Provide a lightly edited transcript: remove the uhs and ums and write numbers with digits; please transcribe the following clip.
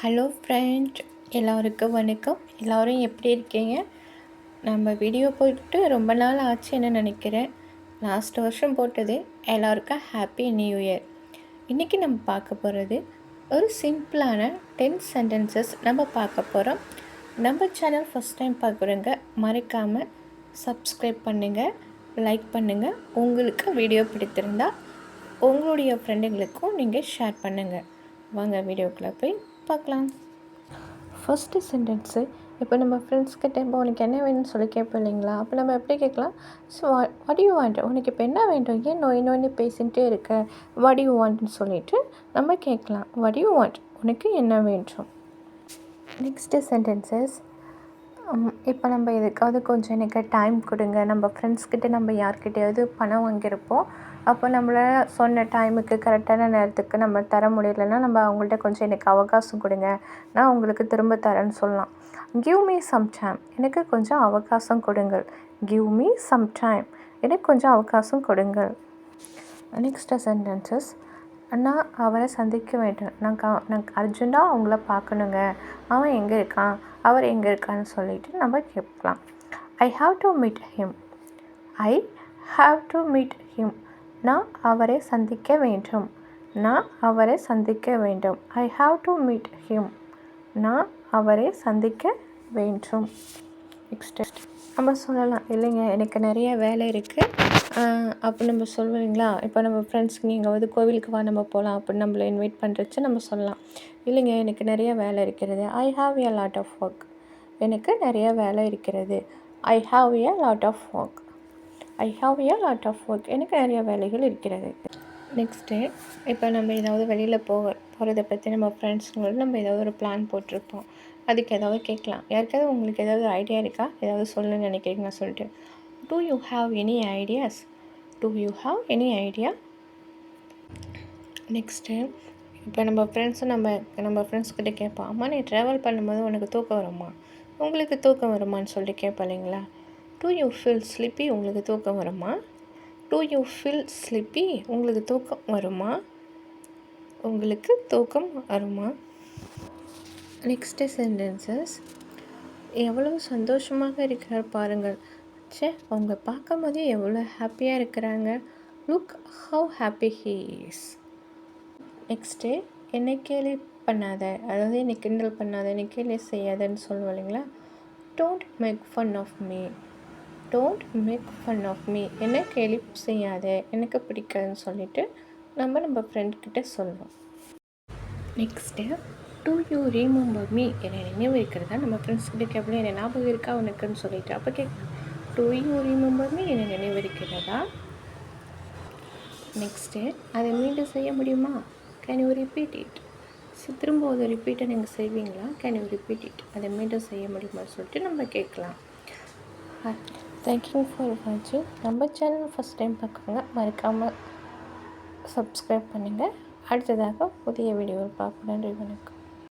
Hello friend, எல்லோருக்கும் வணக்கம். எல்லோரும் எப்படி இருக்கீங்க? நம்ம வீடியோ போட்டு ரொம்ப நாள் ஆச்சுன்னு நினைக்கிறேன். லாஸ்ட் வருஷம் போட்டது. எல்லோருக்கும் ஹாப்பி நியூ இயர். இன்றைக்கி நம்ம பார்க்க போகிறது ஒரு சிம்பிளான 10 சென்டென்சஸ் நம்ம பார்க்க போகிறோம். நம்ம சேனல் ஃபஸ்ட் டைம் பார்க்குறவங்க மறக்காமல் சப்ஸ்கிரைப் பண்ணுங்கள், லைக் பண்ணுங்கள். உங்களுக்கு வீடியோ பிடித்திருந்தால் உங்களுடைய ஃப்ரெண்டுங்களுக்கும் நீங்கள் ஷேர் பண்ணுங்கள். வாங்க வீடியோக்குள்ளே போய் பார்க்கலாம். ஃபஸ்ட்டு சென்டென்ஸு, இப்போ நம்ம ஃப்ரெண்ட்ஸ்கிட்ட இப்போ உனக்கு என்ன வேணும்னு சொல்லி கேட்போம் இல்லைங்களா? அப்போ நம்ம எப்படி கேட்கலாம்? ஸோ வாட் யூ வாண்ட், உனக்கு இப்போ என்ன வேண்டும், ஏன் நோய் நோய்னு பேசிகிட்டே இருக்க, வாட் யூ வாண்ட்னு சொல்லிட்டு நம்ம கேட்கலாம். வாட் யூ வாண்ட், உனக்கு என்ன வேண்டும். நெக்ஸ்ட்டு சென்டென்சஸ், இப்போ நம்ம எதுக்காவது கொஞ்சம் எனக்கு டைம் கொடுங்க. நம்ம ஃப்ரெண்ட்ஸ்கிட்ட நம்ம யார்கிட்டையாவது பணம் வாங்கியிருப்போம். அப்போ நம்மளால் சொன்ன டைமுக்கு கரெக்டான நேரத்துக்கு நம்ம தர முடியலைன்னா நம்ம அவங்கள்ட்ட கொஞ்சம் எனக்கு அவகாசம் கொடுங்க, நான் உங்களுக்கு திரும்ப தரேன்னு சொல்லலாம். கிவ் மீ சம் டைம், எனக்கு கொஞ்சம் அவகாசம் கொடுங்கள். கிவ் மீ சம் டைம், எனக்கு கொஞ்சம் அவகாசம் கொடுங்கள். நெக்ஸ்ட்டு சென்டென்சஸ், நான் அவரை சந்திக்க வேண்டும். நான் அர்ஜெண்ட்டாக அவங்கள பார்க்கணுங்க. அவன் எங்கே இருக்கான், அவர் எங்கே இருக்கான்னு சொல்லிட்டு நம்ம கேட்கலாம். I have to meet him. I have to meet him, நான் அவரை சந்திக்க வேண்டும். நான் அவரை சந்திக்க வேண்டும். I have to meet him, நான் அவரை சந்திக்க வேண்டும். நெக்ஸ்ட்டு நம்ம சொல்லலாம், இல்லைங்க எனக்கு நிறைய வேலை இருக்குது அப்போ நம்ம சொல்லுவீங்களா? இப்போ நம்ம ஃப்ரெண்ட்ஸுக்கு எங்காவது கோவிலுக்கு வா நம்ம போகலாம் அப்படின்னு நம்மளை இன்வைட் பண்ணுறச்சு நம்ம சொல்லலாம், இல்லைங்க எனக்கு நிறைய வேலை இருக்கிறது. I have a lot of work, எனக்கு நிறைய வேலை இருக்கிறது. I have a lot of work. I have a lot of work, எனக்கு நிறைய வேலைகள் இருக்கிறது. நெக்ஸ்ட்டு, இப்போ நம்ம ஏதாவது வெளியில் போகிறத பற்றி நம்ம ஃப்ரெண்ட்ஸுங்களோட நம்ம ஏதாவது ஒரு பிளான் போட்டிருப்போம். அதுக்கு ஏதாவது கேட்கலாம். யாருக்காவது உங்களுக்கு ஏதாவது ஐடியா இருக்கா, ஏதாவது சொல்லணும்னு நினைக்கிறீங்கன்னா சொல்லிட்டு. Do you have any ideas? Do you have any idea? Next, இப்போ நம்ம ஃப்ரெண்ட்ஸ்கிட்ட கேட்போம், அம்மா நீ ட்ராவல் பண்ணும்போது உனக்கு தூக்கம் வருமா, உங்களுக்கு தூக்கம் வருமானு சொல்லிட்டு கேட்போம் இல்லைங்களா? டூ யூ ஃபீல் ஸ்லிப்பி, உங்களுக்கு தூக்கம் வருமா? டூ யூ ஃபீல் ஸ்லிப்பி, உங்களுக்கு தூக்கம் வருமா? உங்களுக்கு தூக்கம் வருமா? நெக்ஸ்ட்டு சென்டென்சஸ், எவ்வளோ சந்தோஷமாக இருக்கிறார் பாருங்கள். அவங்க பார்க்கும் போதே எவ்வளோ ஹாப்பியாக இருக்கிறாங்க. Look have happy he is. Next, என்னை கேலி பண்ணாத, அதாவது என்னை கிண்டல் பண்ணாத, என்னை கேலி செய்யாதன்னு சொல்லுவோம் இல்லைங்களா? Don't make fun of me. Don't make fun of me, என்னை கேலி செய்யாத, எனக்கு பிடிக்காதுன்னு சொல்லிட்டு நம்ம ஃப்ரெண்ட்கிட்ட சொல்லுவோம். Next, do you remember me, என்னை நினைவு இருக்கிறதா நம்ம ஃப்ரெண்ட்ஸ்கிட்ட கேட்போம், என்னை ஞாபகம் இருக்கா உனக்குன்னு சொல்லிட்டு. அப்போ கேட்கலாம், டூ யூ ரீமெம்பர் மீ, என்னை நினைவு இருக்கிறதா? நெக்ஸ்ட்டு, அதை மீண்டும் செய்ய முடியுமா? Can you repeat it? திரும்ப அதை ரிப்பீட்டை நீங்கள் செய்வீங்களா? கேன் யூ ரிப்பீட் இட், அதை மீண்டும் செய்ய முடியுமான்னு சொல்லிட்டு நம்ம கேட்கலாம். தேங்க்யூ ஃபார் வாட்சிங். நம்ம சேனல் ஃபஸ்ட் டைம் பார்க்குறவங்க மறக்காமல் சப்ஸ்கிரைப் பண்ணுங்கள். அடுத்ததாக புதிய வீடியோவில் பார்ப்போம். நன்றி, வணக்கம்.